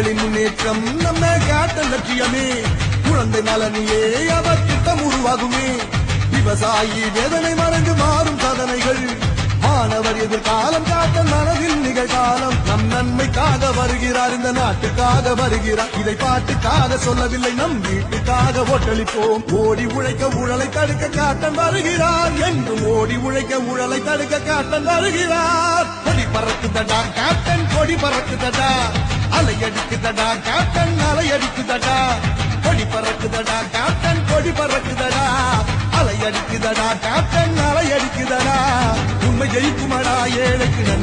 மக்களின் முன்னேற்றம் நம்ம கேப்டன் லட்சியமே. குழந்தை நலனியே அவர் திட்டம் உருவாகுமே. விவசாயி வேதனை மறைந்து மாறும் சாதனைகள். மாணவர் எதிர்காலம் கேப்டன் மனதில் நிகழ்காலம். நம் நன்மைக்காக வருகிறார், இந்த நாட்டுக்காக வருகிறார். இதை பாட்டுக்காக சொல்லவில்லை, நம் வீட்டுக்காக ஓட்டளிப்போம். ஓடி உழைக்க ஊழலை தடுக்க கேப்டன் வருகிறார். என்றும் ஓடி உழைக்க ஊழலை தடுக்க கேப்டன் வருகிறார். கொடி பறக்குதடா கேப்டன், கொடி பறக்குதடா. அலை அடிக்குதடா கேப்டன், அலை அடிக்குதடா. கொடி பறக்குதடா கேப்டன், கொடி பறக்குதடா. அலை அடிக்குதடா கேப்டன், அலை அடிக்குதடா. உண்மை ஜெயிக்குமடா, ஏழைக்கு நன்மை